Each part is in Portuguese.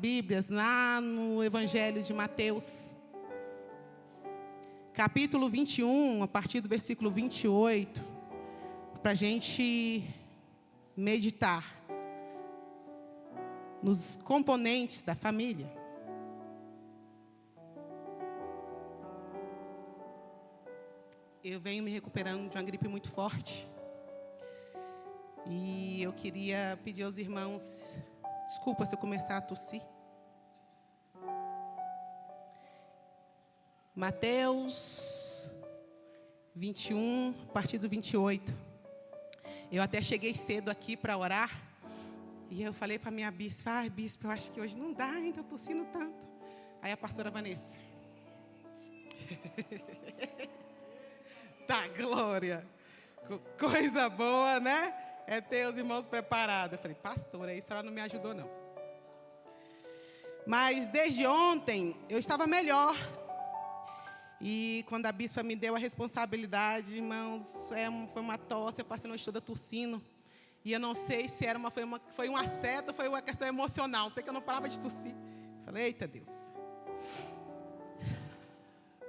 Bíblias lá no Evangelho de Mateus, capítulo 21, a partir do versículo 28, para a gente meditar nos componentes da família. Eu venho me recuperando de uma gripe muito forte. E eu queria pedir aos irmãos, desculpa se eu começar a tossir. Mateus 21, a partir do 28. Eu até cheguei cedo aqui para orar. E eu falei para a minha bispa, bispa, eu acho que hoje não dá, ainda estou tossindo tanto. Aí a pastora Vanessa. Tá, glória. Coisa boa, né? É ter os irmãos preparados. Eu falei, pastora, isso ela não me ajudou, não. Mas desde ontem, eu estava melhor. E quando a bispa me deu a responsabilidade, irmãos, foi uma tosse, eu passei a noite toda tossindo. E eu não sei se foi um acerto ou foi uma questão emocional. Sei que eu não parava de tossir. Falei, eita Deus.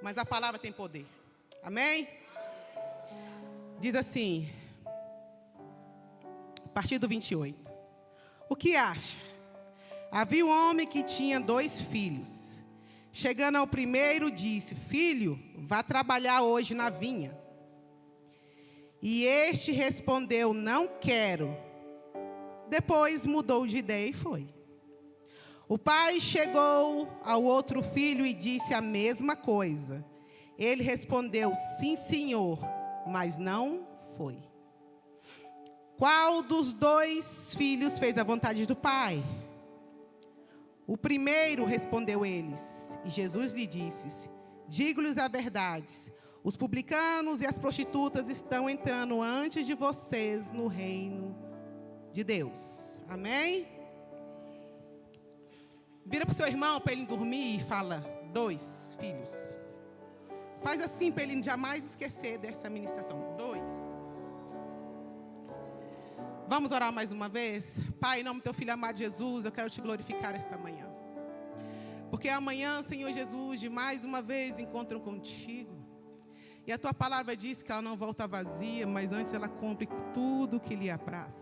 Mas a palavra tem poder. Amém? Diz assim, a partir do 28. O que acha? Havia um homem que tinha 2 filhos. Chegando ao primeiro, disse, filho, vá trabalhar hoje na vinha. E este respondeu, não quero. Depois mudou de ideia e foi. O pai chegou ao outro filho e disse a mesma coisa. Ele respondeu, sim, senhor, mas não foi. Qual dos 2 filhos fez a vontade do pai? O primeiro, respondeu eles. E Jesus lhe disse, digo-lhes a verdade, os publicanos e as prostitutas estão entrando antes de vocês no reino de Deus. Amém? Vira para o seu irmão para ele dormir e fala, 2 filhos. Faz assim para ele jamais esquecer dessa ministração. 2. Vamos orar mais uma vez? Pai, em nome do teu filho amado Jesus, eu quero te glorificar esta manhã. Porque amanhã, Senhor Jesus, de mais uma vez encontram contigo. E a tua palavra diz que ela não volta vazia, mas antes ela cumpre tudo o que lhe apraz.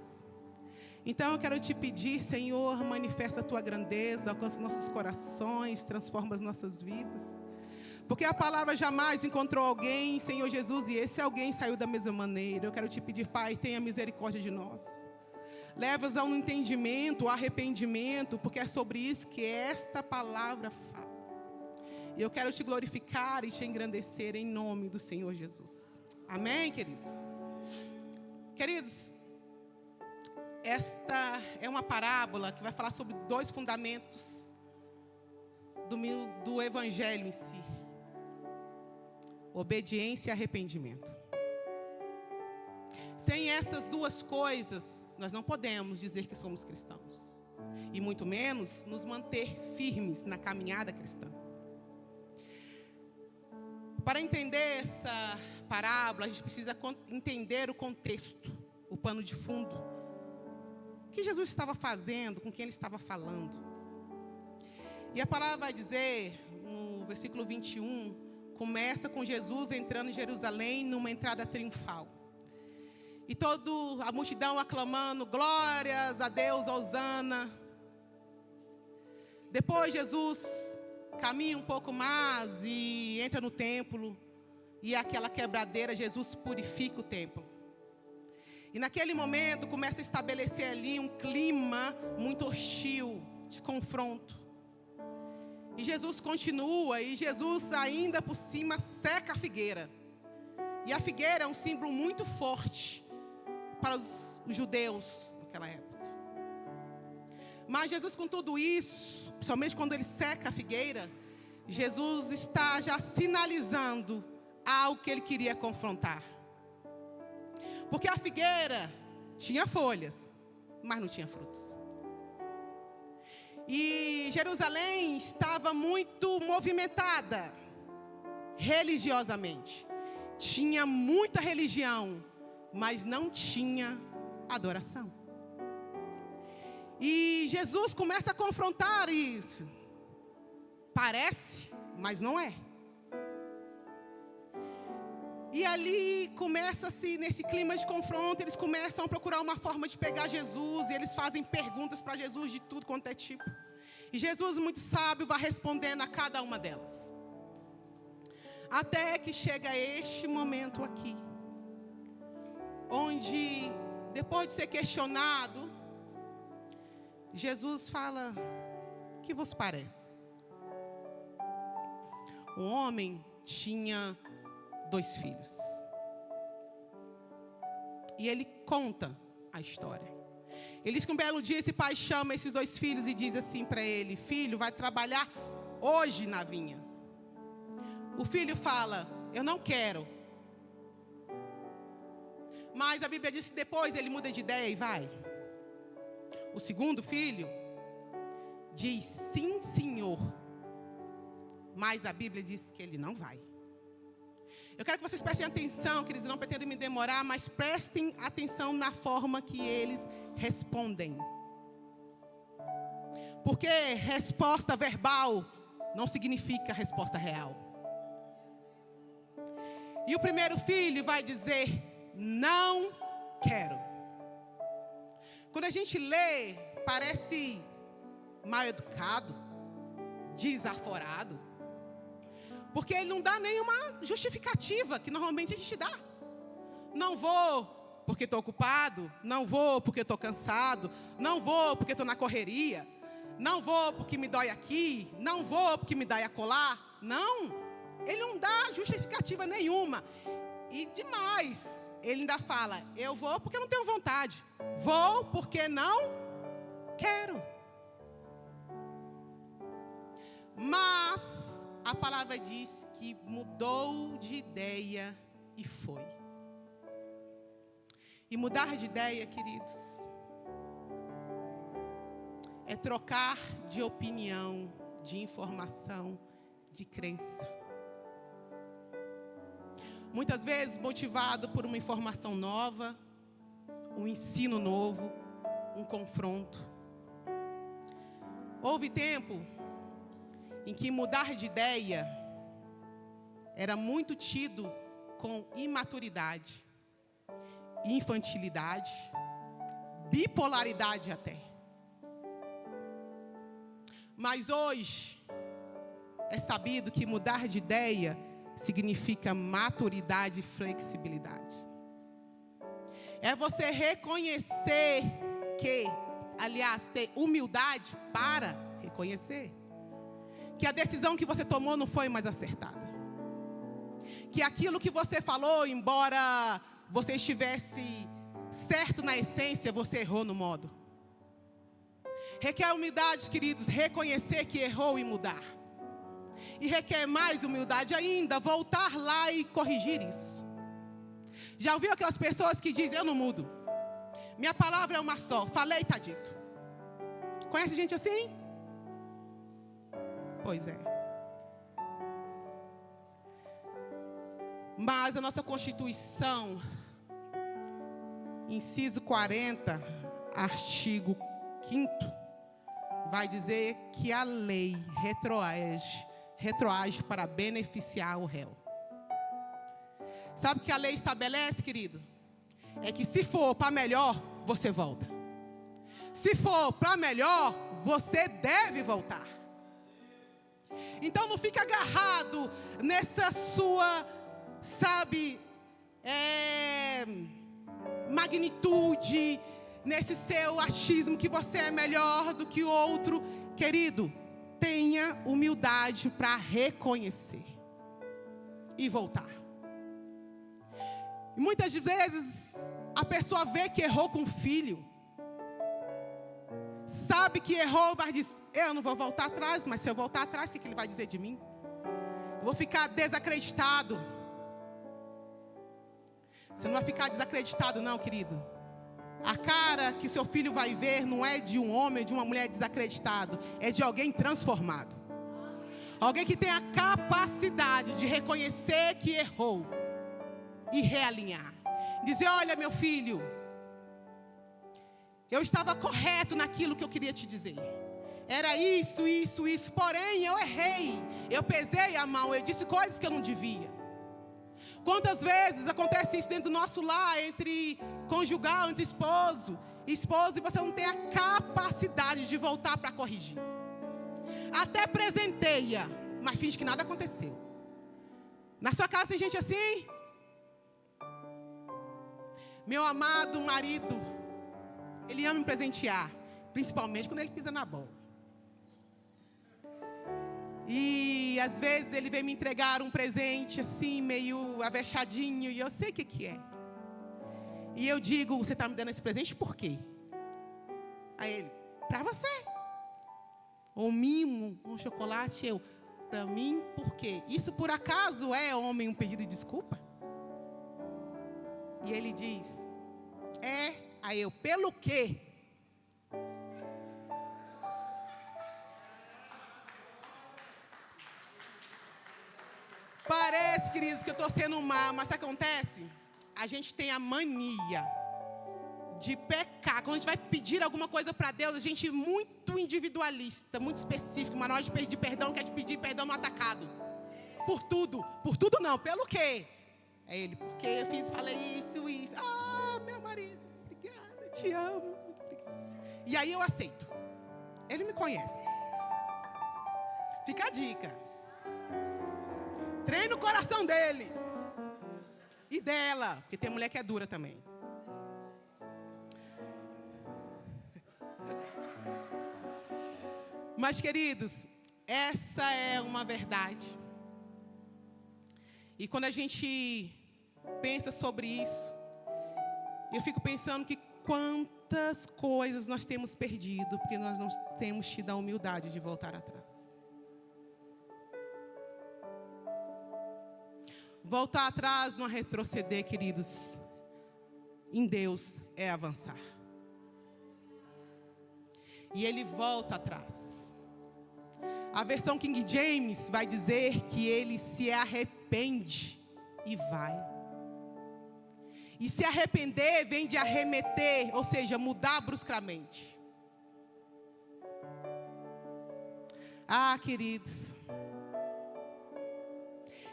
Então eu quero te pedir, Senhor, manifesta a tua grandeza, alcança nossos corações, transforma as nossas vidas. Porque a palavra jamais encontrou alguém, Senhor Jesus, e esse alguém saiu da mesma maneira. Eu quero te pedir, Pai, tenha misericórdia de nós. Leva-os a um entendimento, arrependimento, porque é sobre isso que esta palavra fala. E eu quero te glorificar e te engrandecer em nome do Senhor Jesus. Amém, queridos? Queridos, esta é uma parábola que vai falar sobre 2 fundamentos do Evangelho em si. Obediência e arrependimento. Sem essas 2 coisas, nós não podemos dizer que somos cristãos. E muito menos nos manter firmes na caminhada cristã. Para entender essa parábola, a gente precisa entender o contexto, o pano de fundo. O que Jesus estava fazendo, com quem ele estava falando. E a palavra vai dizer, no versículo 21, começa com Jesus entrando em Jerusalém numa entrada triunfal. E toda a multidão aclamando, glórias a Deus, hosana. Depois Jesus caminha um pouco mais e entra no templo. E aquela quebradeira, Jesus purifica o templo. E naquele momento começa a estabelecer ali um clima muito hostil, de confronto. E Jesus continua, e Jesus ainda por cima seca a figueira. E a figueira é um símbolo muito forte para os judeus naquela época. Mas Jesus, com tudo isso, principalmente quando ele seca a figueira, Jesus está já sinalizando algo que ele queria confrontar. Porque a figueira tinha folhas, mas não tinha frutos. E Jerusalém estava muito movimentada religiosamente. Tinha muita religião, mas não tinha adoração. E Jesus começa a confrontar isso. Parece, mas não é. E ali começa-se, nesse clima de confronto, eles começam a procurar uma forma de pegar Jesus. E eles fazem perguntas para Jesus de tudo quanto é tipo. E Jesus, muito sábio, vai respondendo a cada uma delas. Até que chega este momento aqui, onde, depois de ser questionado, Jesus fala: o que vos parece? Um homem tinha 2 filhos. E ele conta a história. Ele diz que um belo dia esse pai chama esses 2 filhos e diz assim para ele: filho, vai trabalhar hoje na vinha. O filho fala: eu não quero. Mas a Bíblia diz que depois ele muda de ideia e vai. O segundo filho diz: sim, senhor. Mas a Bíblia diz que ele não vai. Eu quero que vocês prestem atenção, queridos, não pretendo me demorar, mas prestem atenção na forma que eles respondem. Porque resposta verbal não significa resposta real. E o primeiro filho vai dizer: não quero. Quando a gente lê, parece mal educado, desaforado. Porque ele não dá nenhuma justificativa que normalmente a gente dá. Não vou porque estou ocupado. Não vou porque estou cansado. Não vou porque estou na correria. Não vou porque me dói aqui. Não vou porque me dói acolá. Não. Ele não dá justificativa nenhuma. E demais, ele ainda fala: eu vou porque eu não tenho vontade. Vou porque não quero. Mas a palavra diz que mudou de ideia e foi. E mudar de ideia, queridos, é trocar de opinião, de informação, de crença. Muitas vezes motivado por uma informação nova, um ensino novo, um confronto. Houve tempo em que mudar de ideia era muito tido com imaturidade, infantilidade, bipolaridade até. Mas hoje é sabido que mudar de ideia significa maturidade e flexibilidade. É você reconhecer que, aliás, ter humildade para reconhecer que a decisão que você tomou não foi mais acertada. Que aquilo que você falou, embora você estivesse certo na essência, você errou no modo. Requer humildade, queridos, reconhecer que errou e mudar. E requer mais humildade ainda, voltar lá e corrigir isso. Já ouviu aquelas pessoas que dizem: eu não mudo. Minha palavra é uma só, falei, está dito. Conhece gente assim? Pois é. Mas a nossa Constituição, inciso 40, artigo 5º, vai dizer que a lei retroage para beneficiar o réu. Sabe o que a lei estabelece, querido? É que se for para melhor, você volta. Se for para melhor, você deve voltar. Então não fique agarrado nessa sua, magnitude, nesse seu achismo que você é melhor do que o outro. Querido, tenha humildade para reconhecer e voltar. E muitas vezes a pessoa vê que errou com o filho, sabe que errou, mas diz: eu não vou voltar atrás. Mas se eu voltar atrás, o que ele vai dizer de mim? Eu vou ficar desacreditado. Você não vai ficar desacreditado não, querido. A cara que seu filho vai ver não é de um homem ou de uma mulher desacreditado, é de alguém transformado. Alguém que tem a capacidade de reconhecer que errou e realinhar. Dizer: olha, meu filho, Eu estava correto naquilo que eu queria te dizer. Era isso, isso, isso. Porém, eu errei. Eu pesei a mão. Eu disse coisas que eu não devia. Quantas vezes acontece isso dentro do nosso lar, entre conjugal, entre esposo e esposa, e você não tem a capacidade de voltar para corrigir. Até presenteia, mas finge que nada aconteceu. Na sua casa tem gente assim? Meu amado marido, ele ama me presentear, principalmente quando ele pisa na bola. E às vezes ele vem me entregar um presente assim, meio avexadinho, e eu sei o que é. E eu digo, você está me dando esse presente por quê? Aí ele, para você. Um mimo, um chocolate, eu, para mim, por quê? Isso por acaso é, homem, um pedido de desculpa? E ele diz, é. Aí eu, pelo quê? Parece, queridos, que eu estou sendo má, mas sabe o que acontece? A gente tem a mania de pecar. Quando a gente vai pedir alguma coisa para Deus, a gente é muito individualista, muito específico. Mas na hora de pedir perdão, quer pedir perdão no atacado. Por tudo. Por tudo não. Pelo quê? É ele, porque eu falei isso, isso. Ah, meu marido, obrigada, te amo. E aí eu aceito. Ele me conhece. Fica a dica. Treina o coração dele. E dela. Porque tem mulher que é dura também. Mas, queridos, essa é uma verdade. E quando a gente pensa sobre isso, eu fico pensando que quantas coisas nós temos perdido, porque nós não temos tido a humildade de voltar atrás. Voltar atrás não é retroceder, queridos. Em Deus é avançar. E ele volta atrás. A versão King James vai dizer que ele se arrepende e vai. E se arrepender vem de arremeter, ou seja, mudar bruscamente. Ah, queridos.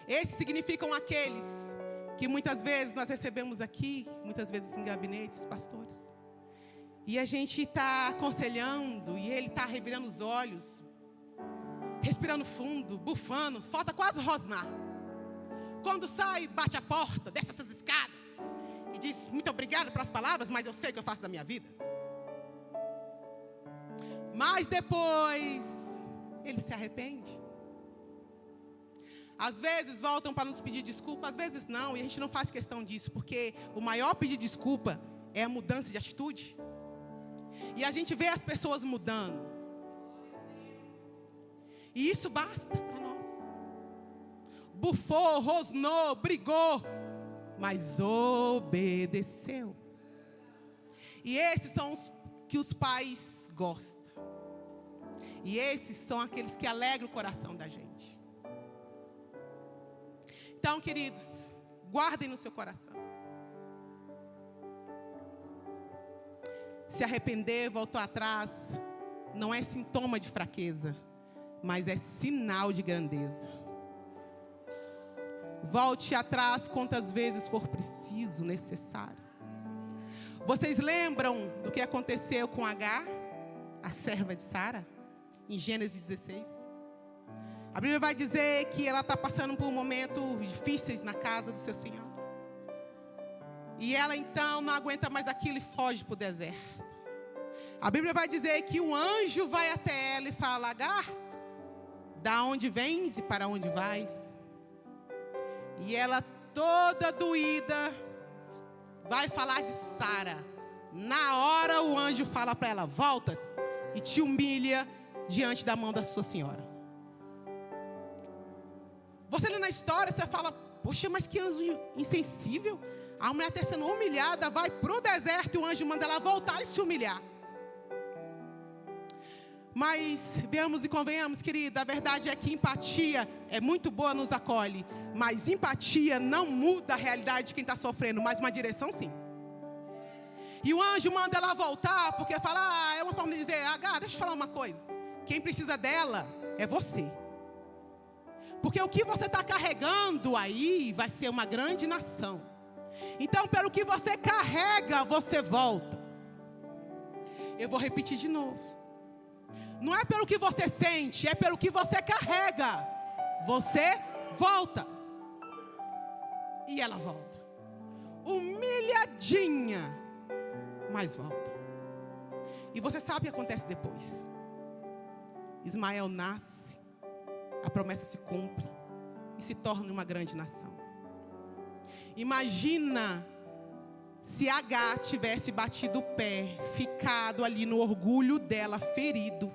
Esses significam aqueles que muitas vezes nós recebemos aqui, muitas vezes em gabinetes, pastores. E a gente está aconselhando, e ele está revirando os olhos, respirando fundo, bufando, falta quase rosnar. Quando sai, bate a porta, desce essas escadas e diz, muito obrigada pelas palavras, mas eu sei o que eu faço da minha vida. Mas depois, ele se arrepende. Às vezes voltam para nos pedir desculpa, às vezes não, e a gente não faz questão disso, porque o maior pedido de desculpa é a mudança de atitude. E a gente vê as pessoas mudando. E isso basta para nós. Bufou, rosnou, brigou, mas obedeceu. E esses são os que os pais gostam. E esses são aqueles que alegram o coração da gente. Então, queridos, guardem no seu coração. Se arrepender, voltou atrás, não é sintoma de fraqueza, mas é sinal de grandeza. Volte atrás quantas vezes for preciso, necessário. Vocês lembram do que aconteceu com Agar, a serva de Sara, em Gênesis 16? A Bíblia vai dizer que ela está passando por momentos difíceis na casa do seu Senhor. E ela então não aguenta mais aquilo e foge para o deserto. A Bíblia vai dizer que o anjo vai até ela e fala, Agar, da onde vens e para onde vais? E ela toda doída vai falar de Sara. Na hora o anjo fala para ela, volta e te humilha diante da mão da sua senhora. Você lê na história, você fala, poxa, mas que anjo insensível. A mulher está sendo humilhada, vai para o deserto e o anjo manda ela voltar e se humilhar. Mas, venhamos e convenhamos, querida, a verdade é que empatia é muito boa, nos acolhe. Mas empatia não muda a realidade de quem está sofrendo, mas uma direção sim. E o anjo manda ela voltar, porque fala, é uma forma de dizer, Agar, deixa eu falar uma coisa. Quem precisa dela é você. Porque o que você está carregando aí vai ser uma grande nação. Então, pelo que você carrega, você volta. Eu vou repetir de novo. Não é pelo que você sente, é pelo que você carrega. Você volta. E ela volta. Humilhadinha, mas volta. E você sabe o que acontece depois. Ismael nasce. A promessa se cumpre e se torna uma grande nação. Imagina se Agar tivesse batido o pé, ficado ali no orgulho dela, ferido.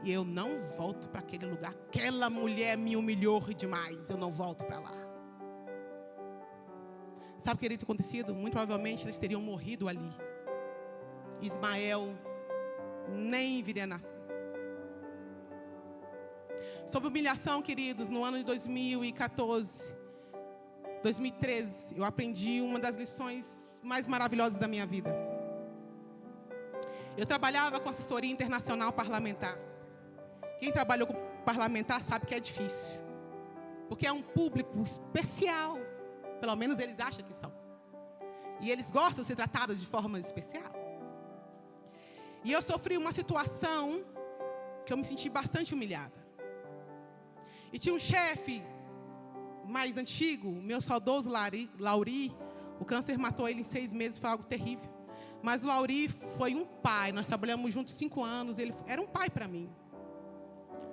E eu não volto para aquele lugar. Aquela mulher me humilhou demais. Eu não volto para lá. Sabe o que teria acontecido? Muito provavelmente eles teriam morrido ali. Ismael nem viria a nascer. Sobre humilhação, queridos, no ano de 2014, 2013, eu aprendi uma das lições mais maravilhosas da minha vida. Eu trabalhava com assessoria internacional parlamentar. Quem trabalhou com parlamentar sabe que é difícil. Porque é um público especial. Pelo menos eles acham que são. E eles gostam de ser tratados de forma especial. E eu sofri uma situação que eu me senti bastante humilhada. E tinha um chefe mais antigo, meu saudoso Lauri. O câncer matou ele em 6 meses, foi algo terrível. Mas o Lauri foi um pai, nós trabalhamos juntos 5 anos, ele era um pai para mim.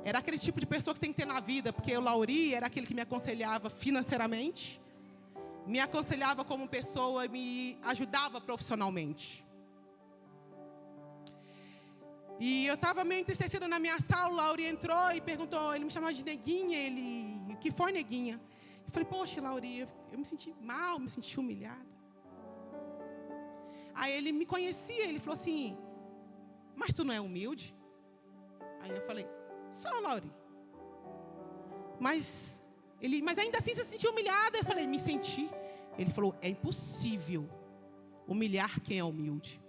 Era aquele tipo de pessoa que tem que ter na vida, porque o Lauri era aquele que me aconselhava financeiramente, me aconselhava como pessoa, me ajudava profissionalmente. E eu estava meio entristecida na minha sala, o Lauri entrou e perguntou, ele me chamava de neguinha, o que foi neguinha? Eu falei, poxa, Lauri, eu me senti mal, me senti humilhada. Aí ele me conhecia, ele falou assim, mas tu não é humilde? Aí eu falei, sou, Lauri. Mas ainda assim você se sentiu humilhada? Eu falei, me senti. Ele falou, é impossível humilhar quem é humilde.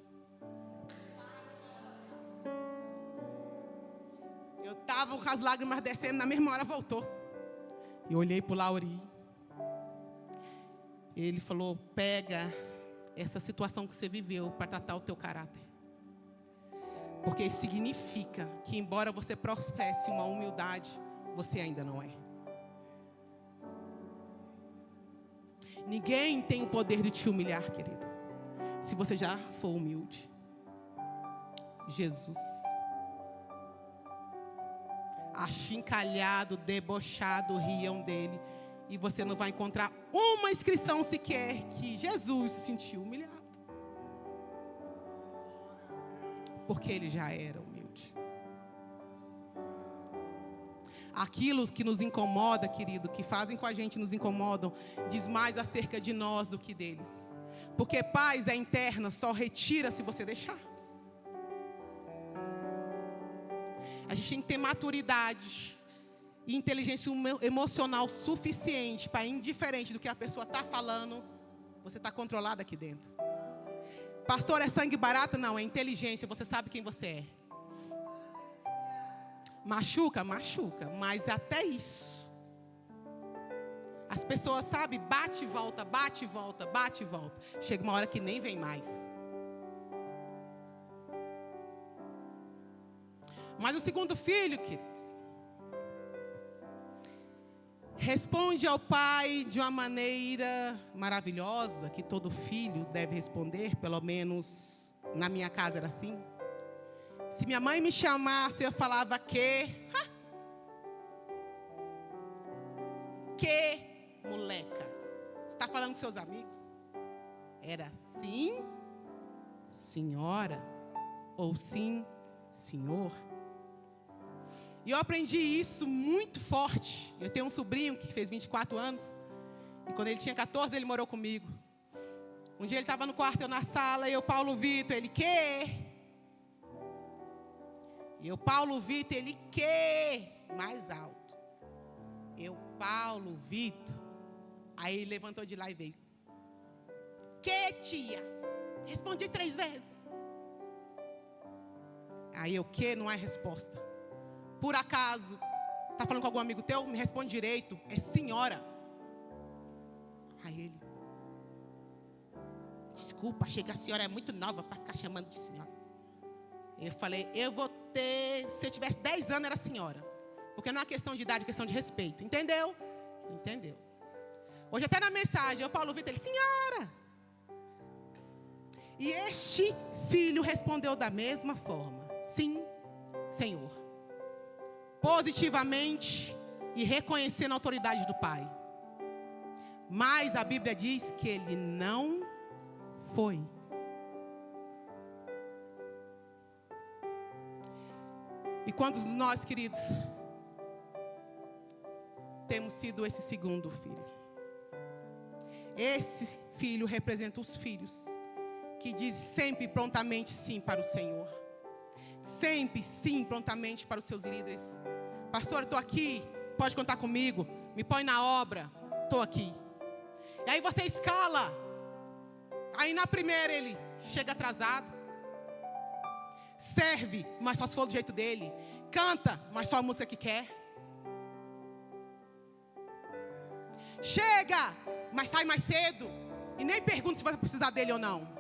Eu estava com as lágrimas descendo, na mesma hora voltou-se. Eu olhei para o Lauri. Ele falou, pega essa situação que você viveu para tratar o teu caráter. Porque isso significa que, embora você professe uma humildade, você ainda não é. Ninguém tem o poder de te humilhar, querido, se você já for humilde. Jesus. Achincalhado, debochado, riam dele. E você não vai encontrar uma inscrição sequer que Jesus se sentiu humilhado. Porque ele já era humilde. Aquilo que nos incomoda, querido, que fazem com a gente, nos incomodam, diz mais acerca de nós do que deles. Porque paz é interna, só retira se você deixar. A gente tem que ter maturidade e inteligência emocional suficiente para, indiferente do que a pessoa está falando, você está controlado aqui dentro. Pastor, é sangue barato? Não, é inteligência, você sabe quem você é. Machuca? Machuca, mas até isso. As pessoas, sabem, bate e volta, bate e volta, bate e volta. Chega uma hora que nem vem mais. Mas o segundo filho, queridos, responde ao pai de uma maneira maravilhosa, que todo filho deve responder, pelo menos na minha casa era assim. Se minha mãe me chamasse, eu falava que moleca, você está falando com seus amigos? Era sim, senhora, ou sim, senhor. E eu aprendi isso muito forte. Eu tenho um sobrinho que fez 24 anos. E quando ele tinha 14, ele morou comigo. Um dia ele estava no quarto, eu na sala. E eu, Paulo Vitor, ele, que? E eu, Paulo Vitor, ele, que? Mais alto. Eu, Paulo Vitor. Aí ele levantou de lá e veio. Que, tia? Respondi 3 vezes. Aí o que? Não é resposta. Por acaso, está falando com algum amigo teu? Me responde direito. É senhora. Aí ele: desculpa, achei que a senhora é muito nova para ficar chamando de senhora. Eu falei: eu vou ter, se eu tivesse 10 anos era senhora. Porque não é questão de idade, é questão de respeito. Entendeu? Entendeu. Hoje até na mensagem, o Paulo Vitor, ele: senhora. E este filho respondeu da mesma forma: sim, Senhor. Positivamente e reconhecendo a autoridade do pai. Mas a Bíblia diz que ele não foi. E quantos de nós, queridos, temos sido esse segundo filho? Esse filho representa os filhos que diz sempre prontamente sim para o Senhor. Sempre sim prontamente para os seus líderes. Pastor, estou aqui, pode contar comigo, me põe na obra, estou aqui. E aí você escala. Aí na primeira ele chega atrasado. Serve, mas só se for do jeito dele. Canta, mas só a música que quer. Chega, mas sai mais cedo. E nem pergunta se vai precisar dele ou não.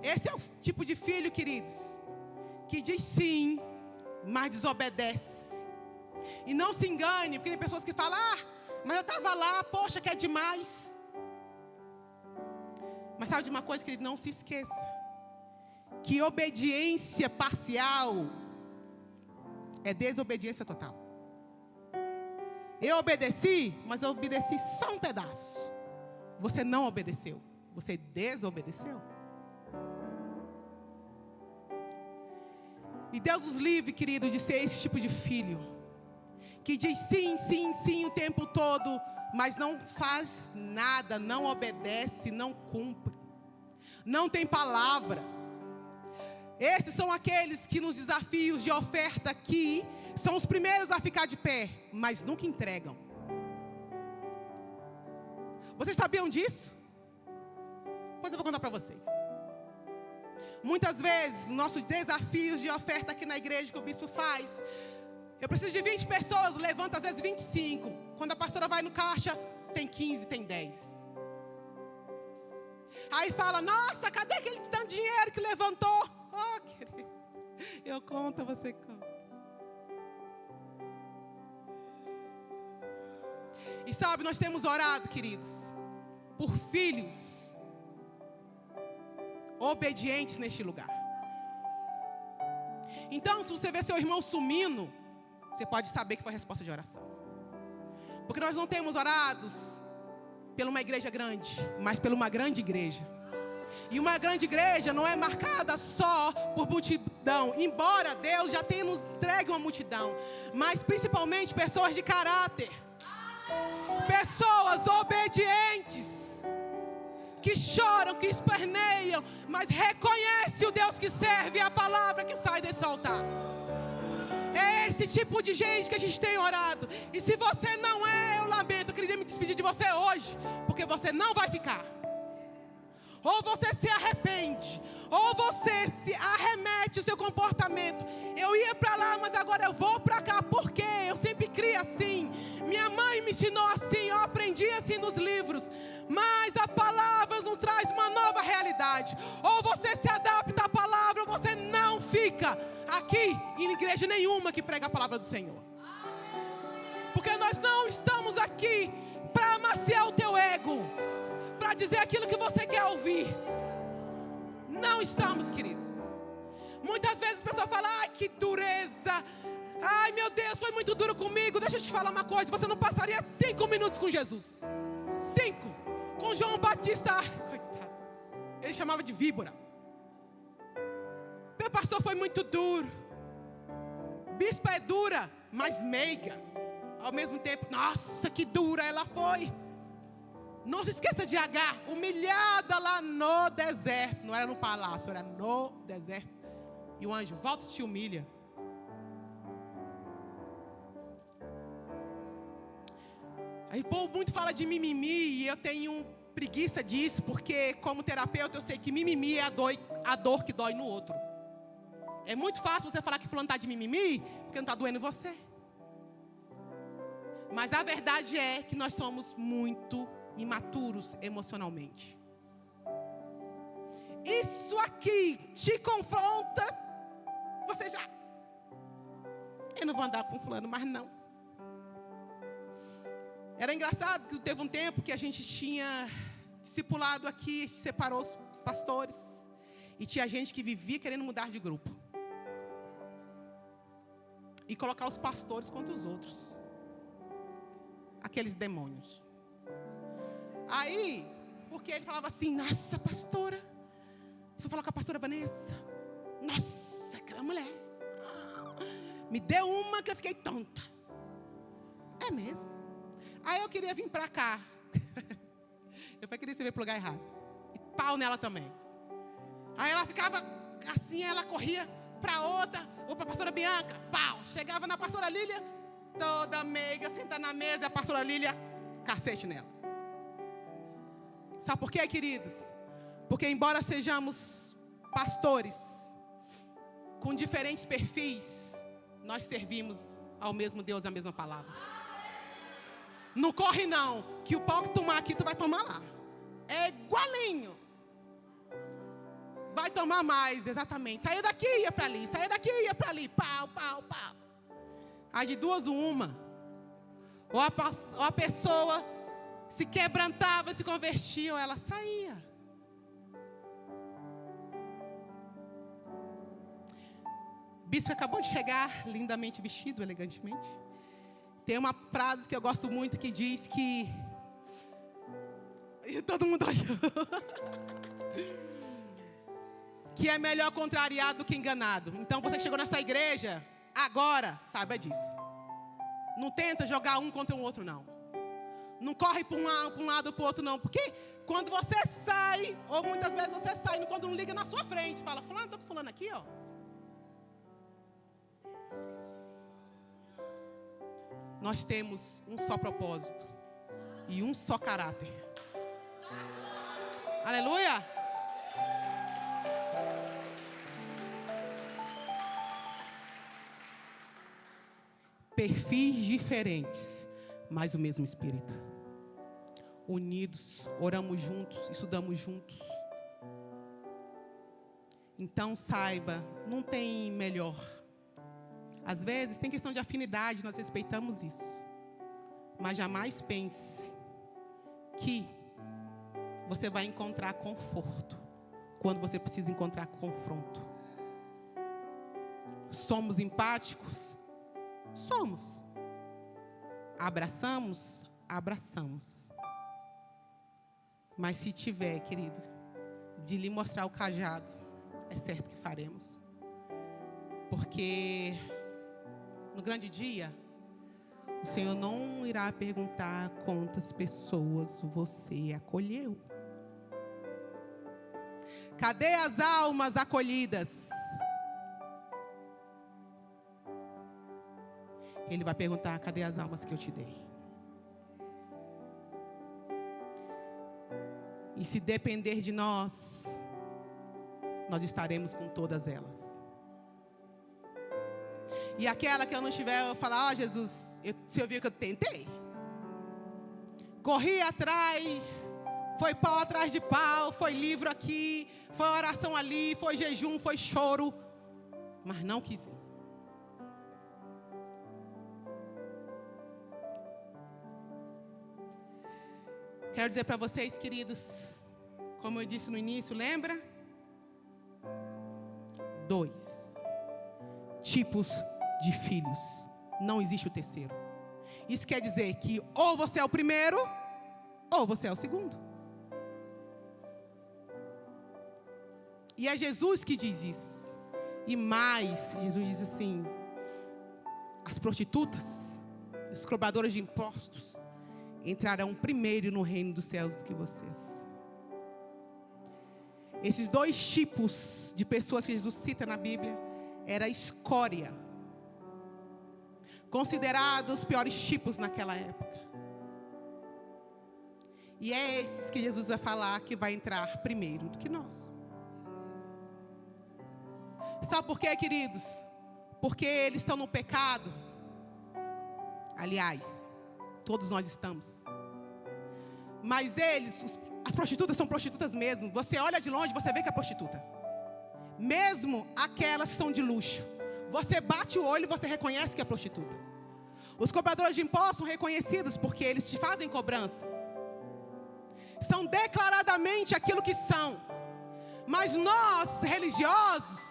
Esse é o tipo de filho, queridos, que diz sim, mas desobedece. E não se engane, porque tem pessoas que falam: mas eu estava lá, poxa, que é demais. Mas sabe de uma coisa, querido? Não se esqueça que obediência parcial é desobediência total. Eu obedeci, mas eu obedeci só um pedaço. Você não obedeceu, você desobedeceu. E Deus nos livre, querido, de ser esse tipo de filho que diz sim, sim, sim o tempo todo, mas não faz nada, não obedece, não cumpre, não tem palavra. Esses são aqueles que nos desafios de oferta aqui são os primeiros a ficar de pé, mas nunca entregam. Vocês sabiam disso? Pois eu vou contar para vocês. Muitas vezes, nossos desafios de oferta aqui na igreja que o bispo faz, eu preciso de 20 pessoas, levanta às vezes 25. Quando a pastora vai no caixa, tem 15, tem 10. Aí fala: nossa, cadê aquele tanto dinheiro que levantou? Oh, querido, eu conto, você conta. E sabe, nós temos orado, queridos, por filhos obedientes neste lugar. Então, se você vê seu irmão sumindo, você pode saber que foi a resposta de oração. Porque nós não temos orados por uma igreja grande, mas por uma grande igreja. E uma grande igreja não é marcada só por multidão, embora Deus já tenha nos entregue uma multidão, mas principalmente pessoas de caráter, pessoas obedientes, que choram, que esperneiam, mas reconhece o Deus que serve e a palavra que sai desse altar. É esse tipo de gente que a gente tem orado. E se você não é, eu lamento, eu queria me despedir de você hoje, porque você não vai ficar. Ou você se arrepende, ou você se arremete o seu comportamento. Eu ia para lá, mas agora eu vou para cá. Por quê? Eu sempre criei assim. Minha mãe me ensinou assim, eu aprendi assim nos livros. Mas a palavra nos traz uma nova realidade. Ou você se adapta à palavra, ou você não fica aqui em igreja nenhuma que prega a palavra do Senhor. Porque nós não estamos aqui para amaciar o teu ego, para dizer aquilo que você quer ouvir. Não estamos, queridos. Muitas vezes as pessoas falam: ai, que dureza, ai meu Deus, foi muito duro comigo. Deixa eu te falar uma coisa: você não passaria 5 minutos com Jesus. 5. Com João Batista, ai, coitado, ele chamava de víbora. Meu pastor foi muito duro. Bispa é dura, mas meiga. Ao mesmo tempo, nossa, que dura ela foi. Não se esqueça de Agar, humilhada lá no deserto. Não era no palácio, era no deserto. E o anjo: volta e te humilha. Aí o povo muito fala de mimimi. E eu tenho preguiça disso, porque como terapeuta eu sei que mimimi é a dor que dói no outro. É muito fácil você falar que fulano está de mimimi, porque não está doendo em você. Mas a verdade é que nós somos muito imaturos emocionalmente. Isso aqui te confronta, você já... Eu não vou andar com fulano, mas não. Era engraçado que teve um tempo que a gente tinha discipulado aqui, separou os pastores. E tinha gente que vivia querendo mudar de grupo. E colocar os pastores contra os outros. Aqueles demônios. Aí, porque ele falava assim, nossa, pastora. Fui falar com a pastora Vanessa. Nossa, aquela mulher. Me deu uma que eu fiquei tonta. É mesmo. Aí eu queria vir pra cá. Eu queria se ver pro lugar errado. E pau nela também. Aí ela ficava assim, ela corria pra outra. Ou pra pastora Bianca, pau. Chegava na pastora Lília, toda meiga, sentada na mesa. A pastora Lília, cacete nela. Sabe por quê, queridos? Porque embora sejamos pastores com diferentes perfis, nós servimos ao mesmo Deus, a mesma palavra. Não corre não, que o pau que tomar aqui, tu vai tomar lá. É igualinho. Vai tomar mais, exatamente. Saia daqui e ia para ali, saia daqui e ia para ali. Pau, pau, pau. As de duas, uma. Ou a pessoa se quebrantava, se convertia, ou ela saía. O bispo acabou de chegar, lindamente vestido, elegantemente. Tem uma frase que eu gosto muito que diz que... E todo mundo olhou. Que é melhor contrariado do que enganado. Então você que chegou nessa igreja, agora, saiba disso. Não tenta jogar um contra o outro, não. Não corre para um lado ou para o outro, não. Porque quando você sai, ou muitas vezes você sai, quando não liga na sua frente, fala, fulano, estou com fulano aqui, ó. Nós temos um só propósito e um só caráter. Aleluia! Perfis diferentes, mas o mesmo Espírito. Unidos, oramos juntos, estudamos juntos. Então saiba, não tem melhor. Às vezes tem questão de afinidade, nós respeitamos isso. Mas jamais pense que você vai encontrar conforto quando você precisa encontrar confronto. Somos empáticos? Somos. Abraçamos? Abraçamos. Mas se tiver, querido, de lhe mostrar o cajado, é certo que faremos. Porque no grande dia, o Senhor não irá perguntar quantas pessoas você acolheu. Cadê as almas acolhidas? Ele vai perguntar, cadê as almas que eu te dei? E se depender de nós, nós estaremos com todas elas. E aquela que eu não tiver, eu vou falar, ó Jesus, você ouviu que eu tentei? Corri atrás, foi pau atrás de pau, foi livro aqui, foi oração ali, foi jejum, foi choro, mas não quis vir. Quero dizer para vocês, queridos, como eu disse no início, lembra? 2 tipos de filhos. Não existe o terceiro. Isso quer dizer que ou você é o primeiro, ou você é o segundo. E é Jesus que diz isso. E mais, Jesus diz assim, as prostitutas, os cobradores de impostos, entrarão primeiro no reino dos céus do que vocês. Esses 2 tipos de pessoas que Jesus cita na Bíblia, era a escória. Considerados os piores tipos naquela época. E é esses que Jesus vai falar que vai entrar primeiro do que nós. Sabe por quê, queridos? Porque eles estão no pecado. Aliás, todos nós estamos. Mas as prostitutas são prostitutas mesmo. Você olha de longe, você vê que é prostituta. Mesmo aquelas que são de luxo. Você bate o olho e você reconhece que é prostituta. Os cobradores de impostos são reconhecidos porque eles te fazem cobrança. São declaradamente aquilo que são. Mas nós, religiosos,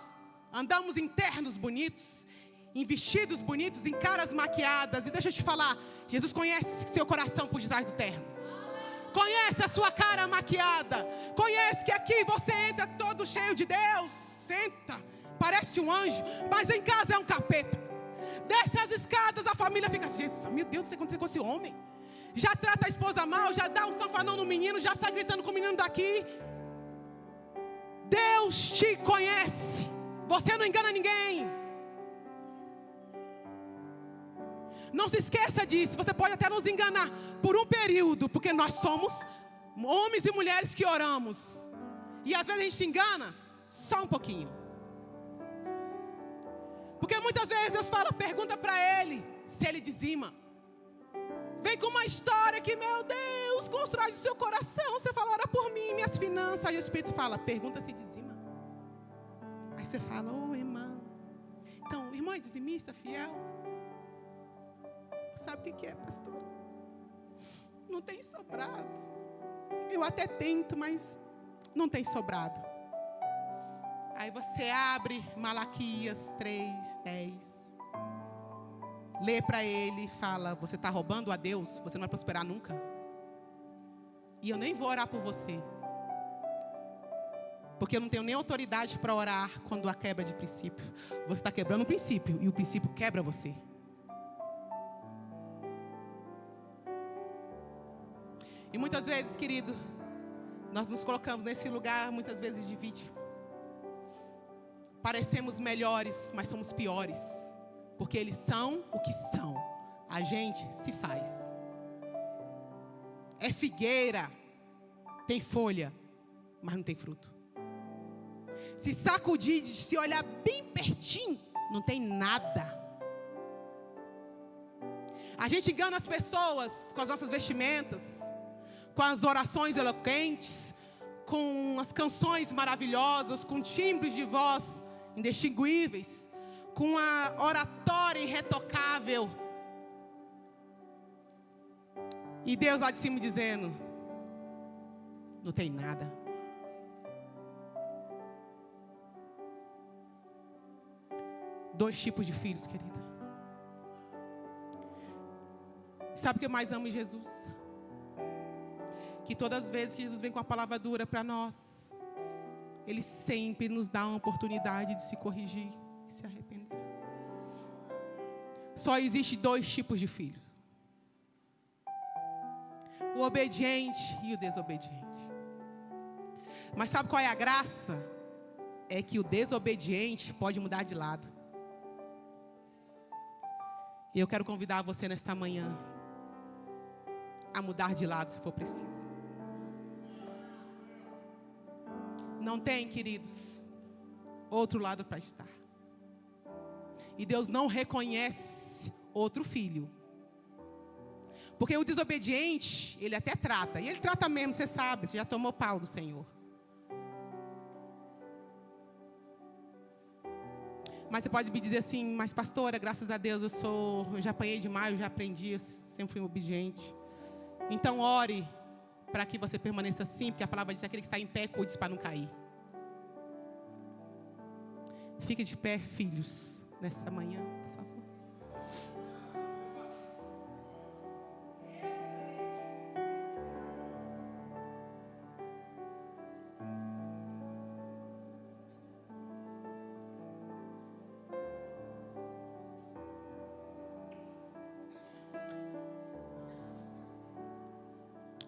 andamos em ternos bonitos, em vestidos bonitos, em caras maquiadas. E deixa eu te falar, Jesus conhece seu coração por detrás do terno. Conhece a sua cara maquiada. Conhece que aqui você entra todo cheio de Deus. Senta, parece um anjo, mas em casa é um capeta. Desce as escadas, a família fica assim: meu Deus, o que aconteceu com esse homem? Já trata a esposa mal, já dá um sanfanão no menino, já sai gritando com o menino daqui. Deus te conhece. Você não engana ninguém. Não se esqueça disso. Você pode até nos enganar por um período, porque nós somos homens e mulheres que oramos. E às vezes a gente se engana só um pouquinho. Porque muitas vezes Deus fala, pergunta para ele se ele dizima. Vem com uma história que, meu Deus, constrói o seu coração. Você fala, ora por mim, minhas finanças. Aí o Espírito fala, pergunta se dizima. Aí você fala, irmã. Então, o irmão é dizimista, fiel. Sabe o que é, pastora? Não tem sobrado. Eu até tento, mas não tem sobrado. Aí você abre Malaquias 3:10. Lê para ele e fala, você está roubando a Deus? Você não vai prosperar nunca. E eu nem vou orar por você. Porque eu não tenho nem autoridade para orar quando há quebra de princípio. Você está quebrando um princípio e o princípio quebra você. E muitas vezes, querido, nós nos colocamos nesse lugar, muitas vezes de vítima. Parecemos melhores, mas somos piores. Porque eles são o que são. A gente se faz. É figueira, tem folha, mas não tem fruto. Se sacudir, se olhar bem pertinho, não tem nada. A gente engana as pessoas com as nossas vestimentas, com as orações eloquentes, com as canções maravilhosas, com timbres de voz indistinguíveis, com a oratória irretocável. E Deus lá de cima dizendo, não tem nada. Dois tipos de filhos, querida. Sabe o que eu mais amo em Jesus? Que todas as vezes que Jesus vem com a palavra dura para nós, Ele sempre nos dá uma oportunidade de se corrigir e se arrepender. Só existe dois tipos de filhos: o obediente e o desobediente. Mas sabe qual é a graça? É que o desobediente pode mudar de lado. E eu quero convidar você nesta manhã a mudar de lado se for preciso. Não tem, queridos, outro lado para estar. E Deus não reconhece outro filho. Porque o desobediente, ele até trata. E ele trata mesmo, você sabe, você já tomou pau do Senhor. Mas você pode me dizer assim, mas pastora, graças a Deus eu já apanhei demais, eu já aprendi, eu sempre fui obediente. Então ore para que você permaneça assim, porque a palavra diz que aquele que está em pé, cuide para não cair. Fique de pé, filhos, nesta manhã, por favor.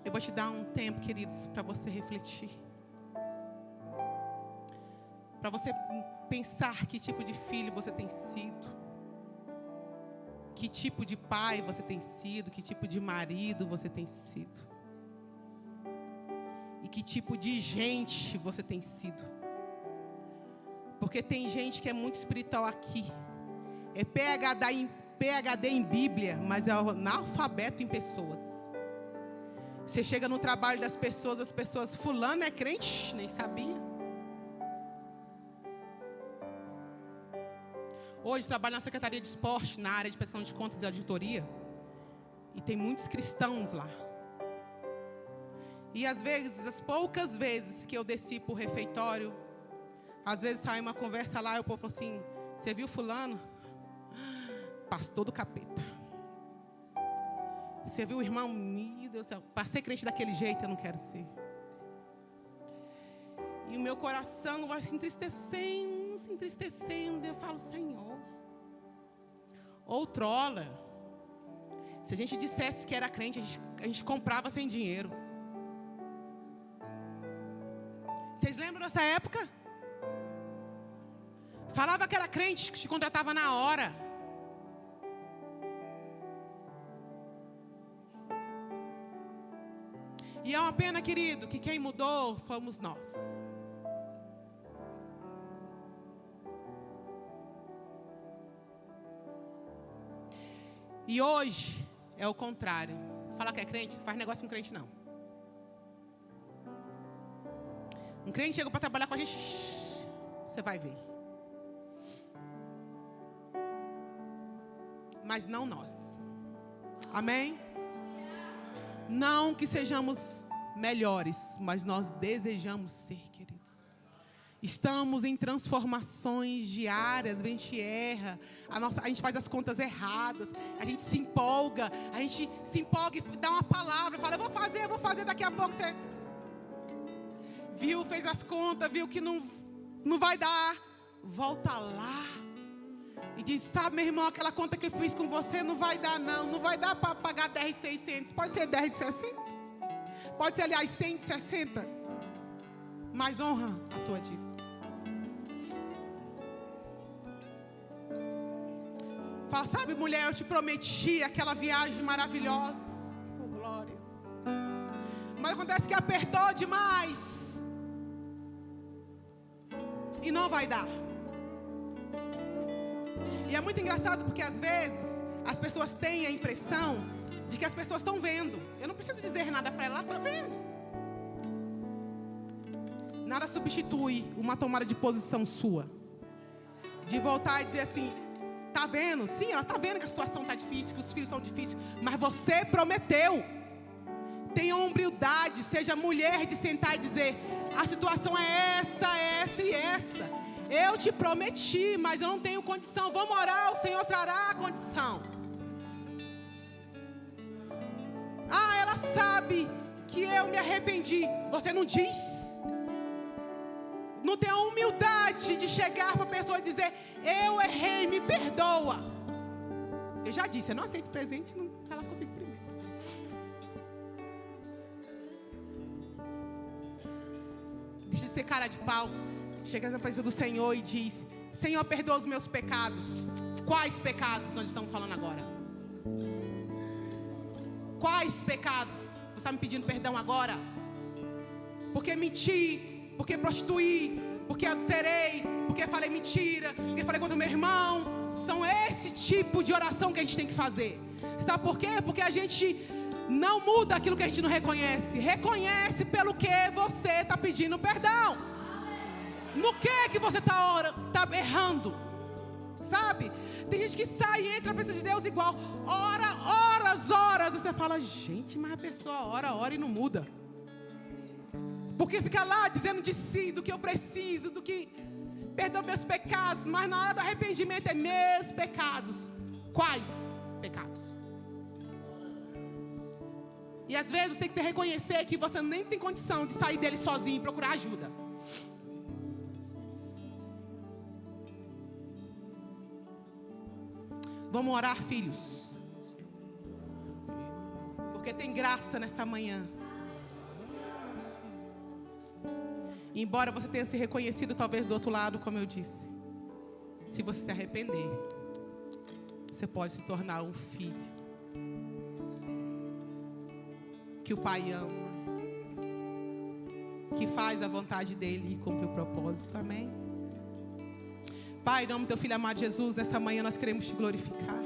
Eu vou te dar um tempo, queridos, para você refletir. Para você pensar que tipo de filho você tem sido. Que tipo de pai você tem sido. Que tipo de marido você tem sido. que tipo de gente você tem sido. Porque tem gente que é muito espiritual aqui. É PhD em Bíblia, mas é analfabeto em pessoas. Você chega no trabalho das pessoas, as pessoas, fulano é crente, nem sabia. Hoje trabalho na Secretaria de Esporte, na área de prestação de contas e auditoria. E tem muitos cristãos lá. E às vezes, as poucas vezes que eu desci para o refeitório, às vezes sai uma conversa lá e o povo fala assim, você viu fulano? Pastor do capeta. Você viu o irmão? Meu Deus do céu, para ser crente daquele jeito eu não quero ser. E o meu coração vai se entristecendo. Eu falo, Senhor, outrora, se a gente dissesse que era crente, a gente comprava sem dinheiro. Vocês lembram dessa época? Falava que era crente, que te contratava na hora. E é uma pena, querido, que quem mudou fomos nós. E hoje é o contrário. Fala que é crente, faz negócio com crente não. Um crente chega para trabalhar com a gente, você vai ver. Mas não nós. Amém? Não que sejamos melhores, mas nós desejamos ser, queridos. Estamos em transformações diárias, a gente erra, a gente faz as contas erradas, a gente se empolga e dá uma palavra, fala, eu vou fazer, daqui a pouco você viu, fez as contas, viu que não vai dar, volta lá e diz, sabe, meu irmão, aquela conta que eu fiz com você não vai dar não vai dar para pagar 10 de 600, pode ser 10 de 60, pode ser, aliás, 100 de 60, mas honra a tua dívida. Fala, sabe, mulher, eu te prometi aquela viagem maravilhosa. Oh, glória. Mas acontece que apertou demais. E não vai dar. E é muito engraçado porque às vezes as pessoas têm a impressão de que as pessoas estão vendo. Eu não preciso dizer nada para ela, ela está vendo. Nada substitui uma tomada de posição sua. De voltar e dizer assim, tá vendo? Sim, ela tá vendo que a situação tá difícil, que os filhos estão difíceis, mas você prometeu. Tenha humildade, seja mulher de sentar e dizer, a situação é essa e essa. Eu te prometi, mas eu não tenho condição. Vamos orar, o Senhor trará a condição. Ah, ela sabe que eu me arrependi. Você não diz? Não tem a humildade de chegar para a pessoa e dizer, eu errei, me perdoa. Eu já disse, eu não aceito presente, não fala comigo primeiro. Deixa de ser cara de pau. Chega na presença do Senhor e diz, Senhor, perdoa os meus pecados. Quais pecados nós estamos falando agora? Quais pecados? Você está me pedindo perdão agora? Porque menti, porque prostituí, porque adulterei, porque falei mentira, porque falei contra o meu irmão. São esse tipo de oração que a gente tem que fazer. Sabe por quê? Porque a gente não muda aquilo que a gente não reconhece. Reconhece pelo que você está pedindo perdão. No que você está errando? Sabe? Tem gente que sai e entra na presença de Deus igual. Horas. Você fala, gente, mas a pessoa ora e não muda. Porque fica lá dizendo de si, do que eu preciso, do que perdão meus pecados, mas na hora do arrependimento é meus pecados. Quais pecados? E às vezes você tem que reconhecer que você nem tem condição de sair dele sozinho e procurar ajuda. Vamos orar, filhos. Porque tem graça nessa manhã. Embora você tenha se reconhecido talvez do outro lado, como eu disse, se você se arrepender, você pode se tornar um filho que o Pai ama. que faz a vontade dele e cumpre o propósito. Amém? Pai, em nome do teu Filho amado Jesus, nessa manhã nós queremos te glorificar.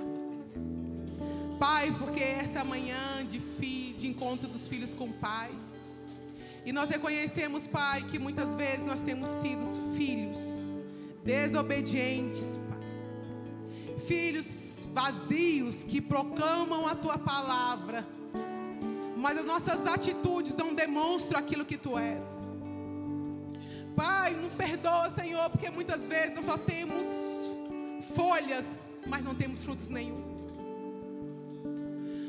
Pai, porque essa manhã de encontro dos filhos com o Pai. E nós reconhecemos, Pai, que muitas vezes nós temos sido filhos desobedientes, Pai. Filhos vazios que proclamam a tua palavra, mas as nossas atitudes não demonstram aquilo que tu és. Pai, nos perdoa, Senhor, porque muitas vezes nós só temos folhas, mas não temos frutos nenhum.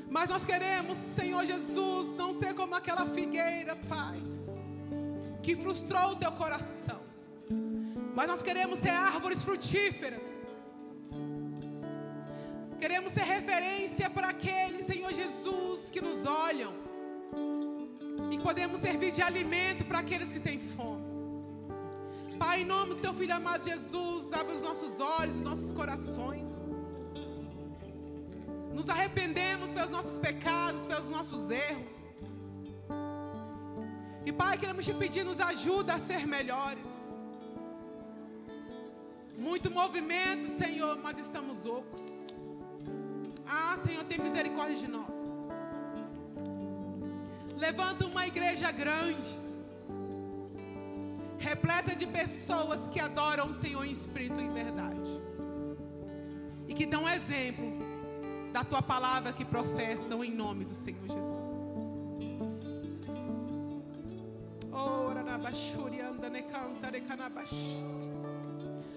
Mas nós queremos, Senhor Jesus, não ser como aquela figueira, Pai, que frustrou o teu coração. Mas nós queremos ser árvores frutíferas. Queremos ser referência para aqueles, Senhor Jesus, que nos olham. E podemos servir de alimento para aqueles que têm fome. Pai, em nome do teu Filho amado Jesus, abre os nossos olhos, os nossos corações. Nos arrependemos pelos nossos pecados, pelos nossos erros. E Pai, queremos te pedir, nos ajuda a ser melhores. Muito movimento, Senhor, mas estamos ocos. Ah, Senhor, tem misericórdia de nós. Levanta uma igreja grande, repleta de pessoas que adoram o Senhor em espírito e em verdade. E que dão exemplo da tua palavra que professam em nome do Senhor Jesus.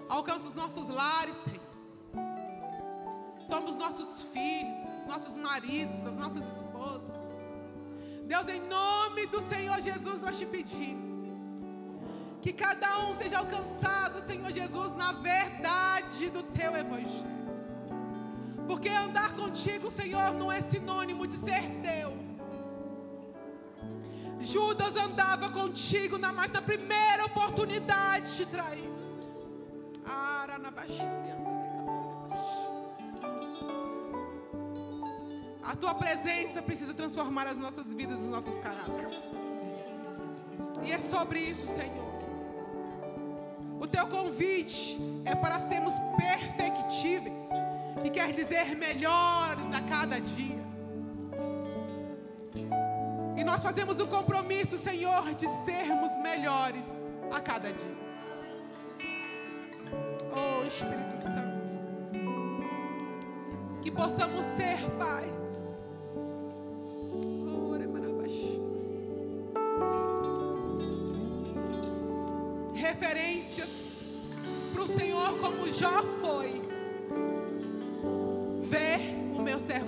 Alcança os nossos lares, Senhor. Toma os nossos filhos, nossos maridos, as nossas esposas. Deus, em nome do Senhor Jesus, nós te pedimos que cada um seja alcançado, Senhor Jesus, na verdade do teu evangelho. Porque andar contigo, Senhor, não é sinônimo de ser teu. Judas andava contigo, mas na primeira oportunidade te traiu. A tua presença precisa transformar as nossas vidas e os nossos caráteres. E é sobre isso, Senhor. O teu convite é para sermos perfectíveis. E quer dizer melhores a cada dia. E nós fazemos um compromisso, Senhor, de sermos melhores a cada dia. Oh, Espírito Santo, que possamos ser, Pai, referências para o Senhor como Jó foi. Ver o meu servo